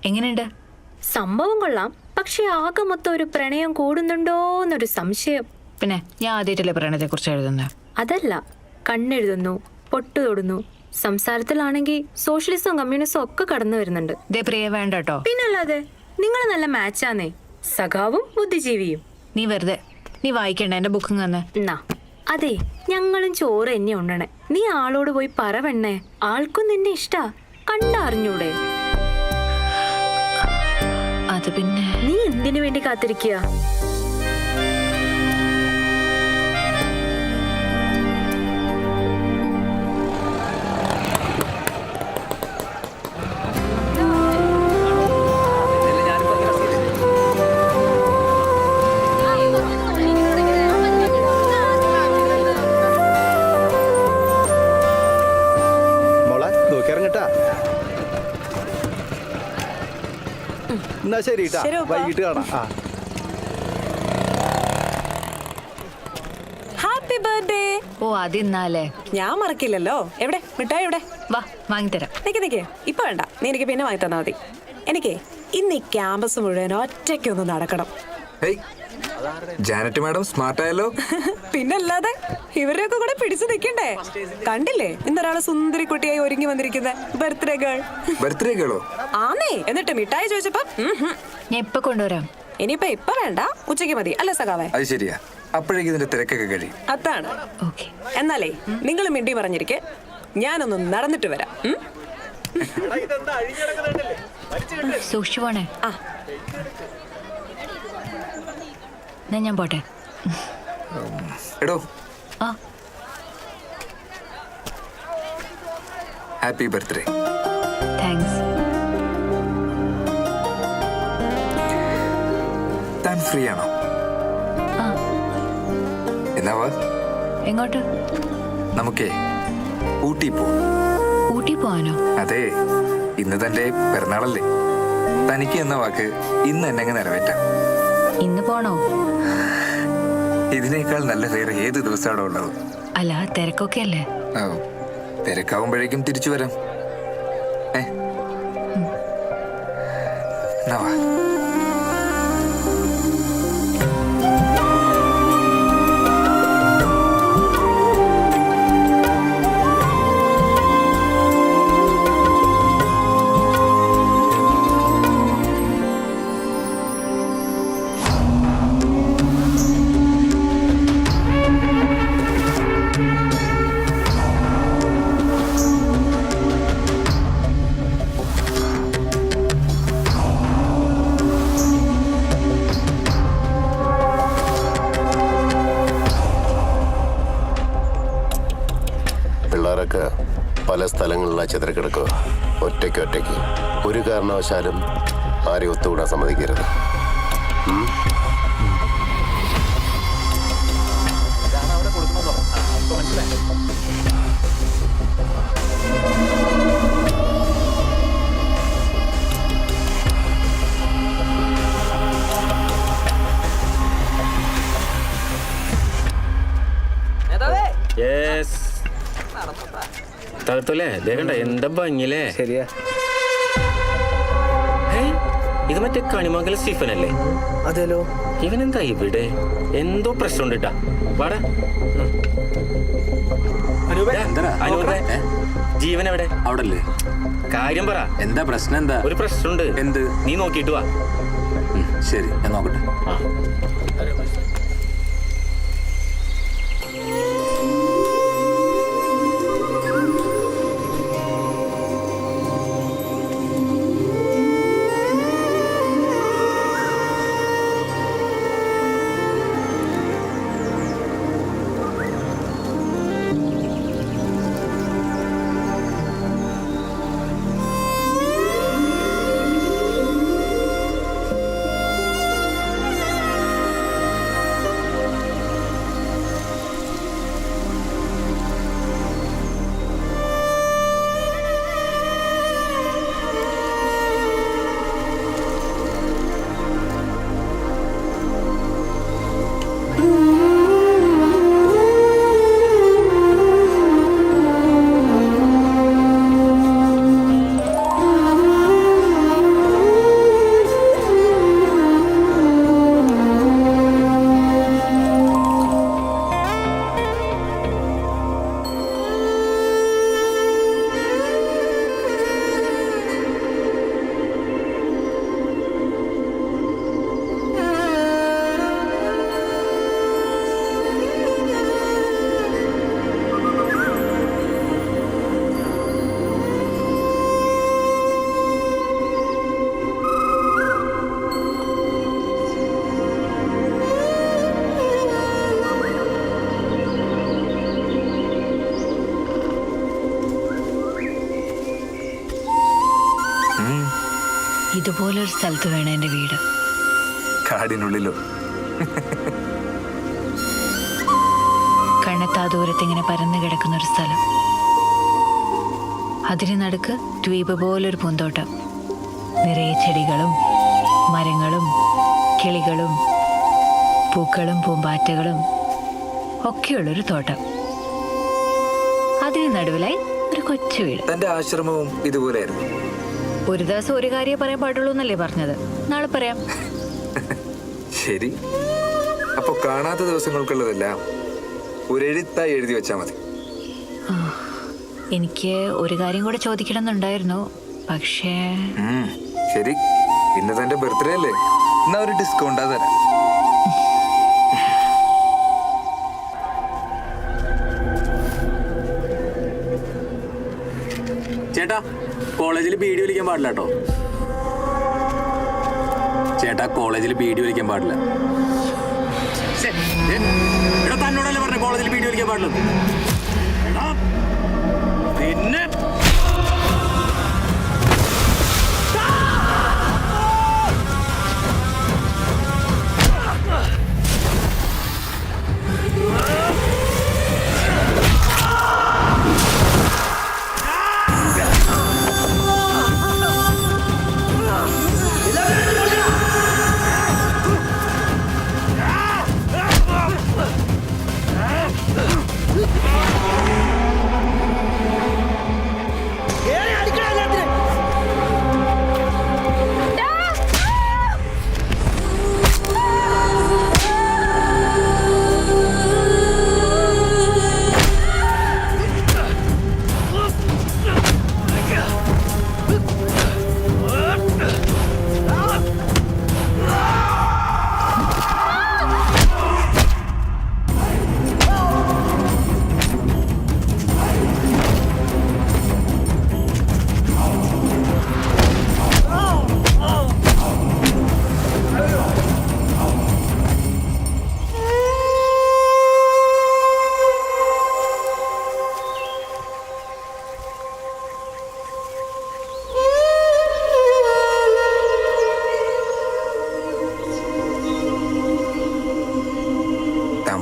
എങ്ങനെയുണ്ട്? സംഭവം കൊള്ളാം, പക്ഷെ ആകെ മൊത്തം ഒരു പ്രണയം കൂടുന്നുണ്ടോന്നൊരു സംശയം. പിന്നെ ഞാൻ ആദ്യമായിട്ടല്ലേ പ്രണയത്തെ കുറിച്ച് എഴുതുന്നത്? അതല്ല, കണ്ണെഴുതുന്നു, പൊട്ടു തൊടുന്നു, സംസാരത്തിലാണെങ്കിൽ സോഷ്യലിസവും കമ്മ്യൂണിസവും ഒക്കെ കടന്നു വരുന്നുണ്ട്. ദേ പ്രിയ, വേണ്ട കേട്ടോ. പിന്നല്ലാതെ നിങ്ങൾ നല്ല മാച്ചാന്നേ, സഖാവും ബുദ്ധിജീവിയും. നീ വായിക്കണ്ട, എന്റെ ബുക്കും തന്നെ. എന്നാ അതെ, ഞങ്ങളും ചോറ് എന്നെ ഉണ്ണണേ. നീ ആളോട് പോയി പറവണ്ണേ, ആൾക്കും നിന്നെ ഇഷ്ടാ, കണ്ടറിഞ്ഞൂടെ? അത് പിന്നെ നീ എന്തിനു വേണ്ടി കാത്തിരിക്കുക? എന്നാ ശരി, വൈകിട്ട് കാണാം. Happy birthday. ഓ, അതിന്നാലേ ഞാൻ മറക്കില്ലല്ലോ. എവിടെ മിഠായി? എവിടെ? വാ, വാങ്ങിത്തരാം. നിക്ക് ഇപ്പൊ വേണ്ട, നീ എനിക്ക് പിന്നെ വാങ്ങി തന്നാ മതി. എനിക്ക് ഇന്ന് ഈ ക്യാമ്പസ് മുഴുവൻ ഒറ്റയ്ക്കൊന്ന് നടക്കണം. ജാനറ്റ് മാഡം സ്മാർട്ട് ആയല്ലോ. പിന്നല്ലാതെ ഇവരെയൊക്കെ കൂടെ പിടിച്ചു നിൽക്കണ്ടേ? കണ്ടില്ലേ ഇന്നൊരാളെ സുന്ദരി കുട്ടിയായി ഒരുങ്ങി വന്നിരിക്കുന്നത്? Birthday girl. ബർത്ത്ഡേ ഗേളോ? ആന്നേ. എന്നിട്ട് മിഠായി ചോദിച്ചപ്പോ ഞാൻ ഇപ്പൊ കൊണ്ടുവരാം. ഇനിയിപ്പൊ വേണ്ട, ഉച്ചയ്ക്ക് മതി അല്ലേ സഖാവേ? അത് ശരിയാ, അപ്പോഴേക്കും ഇതിന്റെ തിരക്കൊക്കെ കഴിയും. അതാണ്. എന്നാലേ നിങ്ങൾ മിണ്ടി പറഞ്ഞിരിക്കെ, ഞാനൊന്ന് നടന്നിട്ട് വരാം. സൂക്ഷിച്ചു പോണേ. ഞാൻ പോട്ടെ. എടോ, ആ, ഹാപ്പി ബർത്ത്ഡേ. താങ്ക്സ്. താൻ ഫ്രീ ആണോ? ആ. എന്നാ വാ. എങ്ങോട്ട്? നമുക്കേ ഊട്ടി പോ. ഊട്ടി പോവാനോ? അതെ, ഇന്ന് തന്റെ പിറന്നാളല്ലേ. തനിക്ക് എന്ന വാക്ക് ഇന്ന് എന്നെ നിറവേറ്റാം. ഇന്ന് പോണോ? ഇതിനേക്കാൾ നല്ല വേറെ ഏത് ദിവസമാണോ ഉള്ളത്? അല്ല, തിരക്കൊക്കെ അല്ലേ? തിരക്കാവുമ്പോഴേക്കും തിരിച്ചു വരാം. എന്നാ വാ. പിള്ളേരൊക്കെ പല സ്ഥലങ്ങളിലാണ് ചിതറിക്കിടക്കുക. ഒറ്റയ്ക്ക് ഒരു കാരണവശാലും ആരെയും ഒത്തുകൂടാൻ സമ്മതിക്കരുത്. തകർത്തല്ലേ? ദേഹണ്ട എന്താ ഭംഗിയില്ലേ? ശരിയാ. ഇത് മറ്റേ കണിമംഗലം സ്റ്റീഫൻ അല്ലേ? അതെല്ലോ. ഇവനെന്താ ഇവിടെ? എന്തോ പ്രശ്നമുണ്ട് കേട്ടാ. വാടാ. ജീവൻ എവിടെ? അവിടല്ലേ? കാര്യം പറ. എന്താ പ്രശ്നം? എന്താ? ഒരു പ്രശ്നമുണ്ട്. എന്ത്? നീ നോക്കിയിട്ട് വാ. ശരി, ഞാൻ നോക്കട്ടെ. ഇതുപോലൊരു സ്ഥലത്ത് വേണം എൻ്റെ വീട്. കാടിനുള്ളിലോ? കണ്ണെത്താ ദൂരത്ത് ഇങ്ങനെ പരന്നു കിടക്കുന്ന ഒരു സ്ഥലം. അതിന് നടുക്ക് ദ്വീപ് പോലൊരു പൂന്തോട്ടം. നിറയെ ചെടികളും മരങ്ങളും കിളികളും പൂക്കളും പൂമ്പാറ്റകളും ഒക്കെയുള്ളൊരു തോട്ടം. അതിന് നടുവിലായി ഒരു കൊച്ചു വീട്. തന്റെ ആശ്രമവും ഇതുപോലെയായിരുന്നു. ഒരു ദിവസം ഒരു കാര്യം പറയാൻ പാടുള്ളൂ എന്നല്ലേ പറഞ്ഞത്? നാളെ പറയാം. ശരി, അപ്പൊ കാണാത്ത ദിവസങ്ങൾക്കുള്ളതെല്ലാം ഒരെഴുത്തായി എഴുതി വെച്ചാ മതി. എനിക്ക് ഒരു കാര്യം കൂടെ ചോദിക്കണം എന്നുണ്ടായിരുന്നു, പക്ഷേ ശരി, ഇന്ന് തന്റെ ബർത്ത്ഡേ അല്ലേ? എന്നാ ഒരു ഡിസ്കൗണ്ടാ തരാം. ചേട്ടാ, കോളേജിൽ ബീഡി വലിക്കാൻ പാടില്ല കേട്ടോ. ചേട്ടാ, കോളേജിൽ ബീഡി വലിക്കാൻ പാടില്ല. എടാ, തന്നോടല്ലേ പറഞ്ഞ കോളേജിൽ ബീഡി വലിക്കാൻ പാടില്ല. പിന്നെ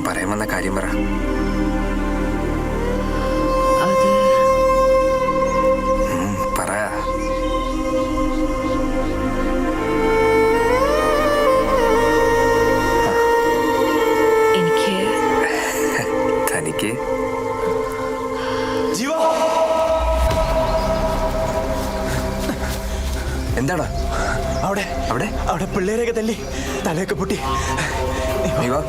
പറയാൻ വന്ന കാര്യം പറ. അത് പറ. എനിക്ക് തനിക്ക് എന്താടാ അവിടെ അവിടെ അവിടെ പിള്ളേരെയൊക്കെ തല്ലി തലയൊക്കെ പൊട്ടി. നീ വാ.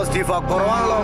സ്റ്റീഫ, കുറവാണല്ലോ.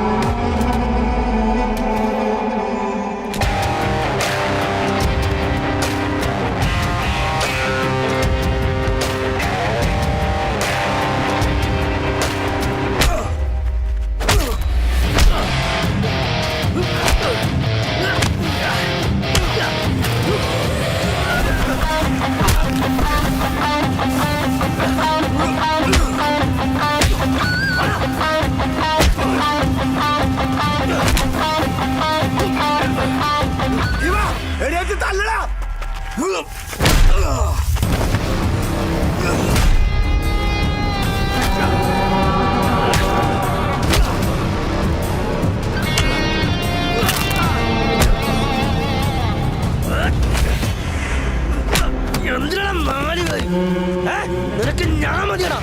നിനക്ക് ഞാൻ മതിയടാ.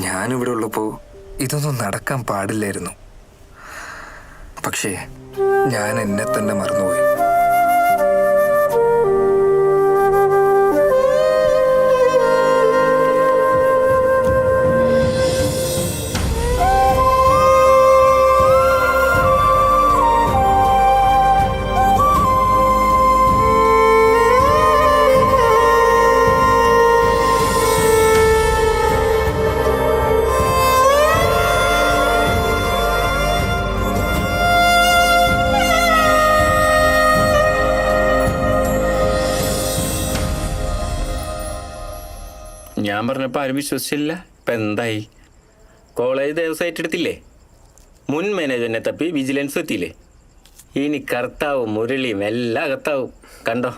ഞാനിവിടെ ഉള്ളപ്പോ ഇതൊന്നും നടക്കാൻ പാടില്ലായിരുന്നു. പക്ഷേ ഞാൻ എന്നെ തന്നെ മറന്നുപോയി. ഞാൻ പറഞ്ഞപ്പോൾ ആരും വിശ്വസിച്ചില്ല. ഇപ്പം എന്തായി? കോളേജ് ദിവസം ഏറ്റെടുത്തില്ലേ? മുൻ മാനേജറിനെ തപ്പി വിജിലൻസ് എത്തിയില്ലേ? ഇനി കർത്താവും മുരളിയും എല്ലാം അകത്താവും. കണ്ടോ,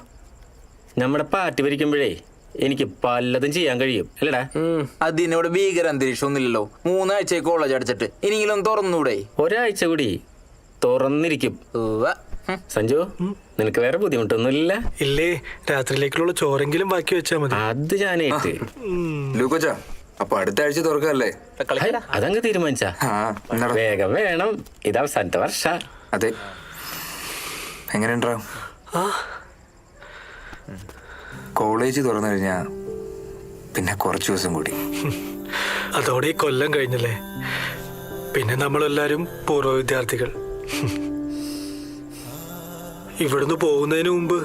നമ്മുടെ പാർട്ടി ഭരിക്കുമ്പോഴേ എനിക്ക് പലതും ചെയ്യാൻ കഴിയും അല്ലടാ. അതിനോട് ഭീകര അന്തരീക്ഷം ഒന്നുമില്ലല്ലോ. 3 ആഴ്ച കോളേജ് അടച്ചിട്ട് ഇനിയെങ്കിലും തുറന്നൂടെ? ഒരാഴ്ച കൂടി തുറന്നിരിക്കും. സഞ്ജു, നിനക്ക് വേറെ ബുദ്ധിമുട്ടൊന്നുമില്ല? ഇല്ലേ, രാത്രിയിലേക്കുള്ള ചോറെങ്കിലും ബാക്കി വെച്ചാ മതി. അത് ഞാനേറ്റ്. ലൂക്കോച്ചാ, അപ്പൊ അടുത്ത ആഴ്ച തുറക്കല്ലേ? അതങ്ങ് തീരുമാനിച്ചാ? വേഗം വേണം, ഇത് അവസാനത്തെ വർഷ. അതെ. എങ്ങനെയുണ്ടാവും? കോളേജ് തുറന്നു കഴിഞ്ഞാ പിന്നെ കുറച്ചു ദിവസം കൂടി. അതോടെ ഈ കൊല്ലം കഴിഞ്ഞല്ലേ. പിന്നെ നമ്മളെല്ലാരും പൂർവ്വ വിദ്യാർത്ഥികൾ. ഇവിടുന്ന് പോകുന്നതിന് മുമ്പ്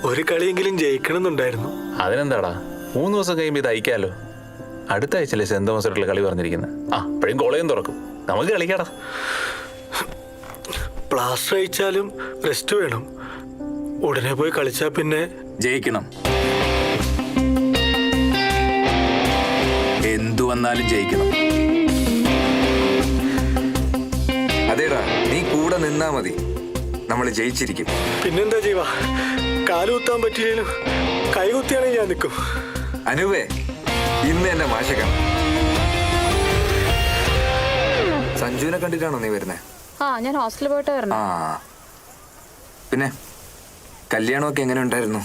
ഒരു കളിയെങ്കിലും ജയിക്കണമെന്നുണ്ടായിരുന്നു. അതിനെന്താടാ, 3 ദിവസം കഴിയുമ്പോൾ ഇത് അയക്കാലോ. അടുത്ത ആഴ്ചയല്ലേ സെന്റ് തോമസ് ആയിട്ടുള്ള കളി പറഞ്ഞിരിക്കുന്നത്. അപ്പോഴും കോളേജും തുറക്കും, നമുക്ക് കളിക്കാടാ. പ്ലാസ്റ്റർ അയച്ചാലും റെസ്റ്റ് വേണം. ഉടനെ പോയി കളിച്ചാ പിന്നെ ജയിക്കണം. എന്തു വന്നാലും ജയിക്കണം. അതേടാ, നീ കൂടെ നിന്നാ മതി, നമ്മൾ ജയിച്ചിരിക്കും. പിന്നെന്താ ജീവ, കാലുകുത്താൻ പറ്റിയില്ലേലും കൈകുത്തിയാണെങ്കിൽ ഞാൻ നിൽക്കും. അനുവേ, ഇന്ന് എന്നെ മാഷക്കണം. സഞ്ജുവിനെ കണ്ടിട്ടാണോ നീ വരുന്നേ? ഞാൻ ഹോസ്റ്റലിൽ പോയിട്ട് വരണം. പിന്നെ കല്യാണമൊക്കെ എങ്ങനെ ഉണ്ടായിരുന്നു?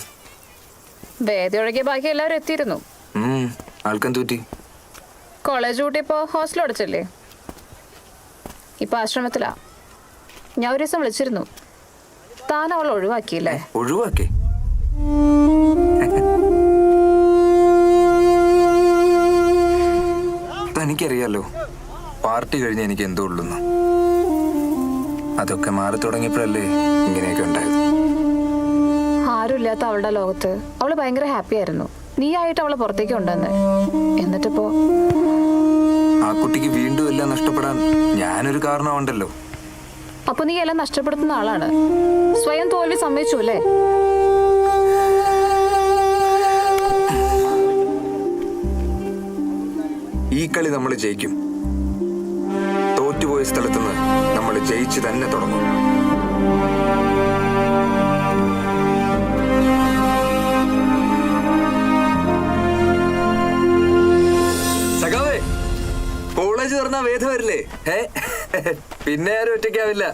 വേദി ഒഴികെ ബാക്കി എല്ലാവരും എത്തിയിരുന്നു. ആൾക്കും തൂറ്റി. കോളേജ് കൂട്ടിയപ്പോ ഹോസ്റ്റൽ അടച്ചില്ലേ, ഇപ്പൊ ആശ്രമത്തിലാ. ഞാൻ ഒരു ദിവസം വിളിച്ചിരുന്നു, താൻ അവൾ ഒഴിവാക്കിയില്ലേ? ഒഴിവാക്കി? തനിക്കറിയാലോ പാർട്ടി കഴിഞ്ഞ് എനിക്ക് എന്തോ ഉള്ളൂന്ന്. അതൊക്കെ മാറി തുടങ്ങിയപ്പോഴല്ലേ ഇങ്ങനെയൊക്കെ ഉണ്ടായത്. ആരുമില്ലാത്ത അവളുടെ ലോകത്ത് അവള് ഭയങ്കര ഹാപ്പി ആയിരുന്നു. നീ ആയിട്ട് അവളെ പുറത്തേക്ക് കൊണ്ടുവന്ന്. എന്നിട്ടിപ്പോ ആ കുട്ടിക്ക് വീണ്ടും എല്ലാം നഷ്ടപ്പെടാൻ ഞാനൊരു കാരണമുണ്ടല്ലോ. അപ്പൊ നീ എല്ലാം നഷ്ടപ്പെടുത്തുന്ന ആളാണ്. സ്വയം തോൽവി സമ്മതിച്ചു അല്ലേ? ഈ കളി നമ്മൾ ജയിക്കും. തോറ്റുപോയ സ്ഥലത്തുനിന്ന് നമ്മൾ ജയിച്ച് തന്നെ തുടങ്ങും. സഖാവേ, കോളേജ് തുറന്നാ വേദ വരില്ലേ? പിന്നെ ആരും ഒറ്റയ്ക്കാവില്ല.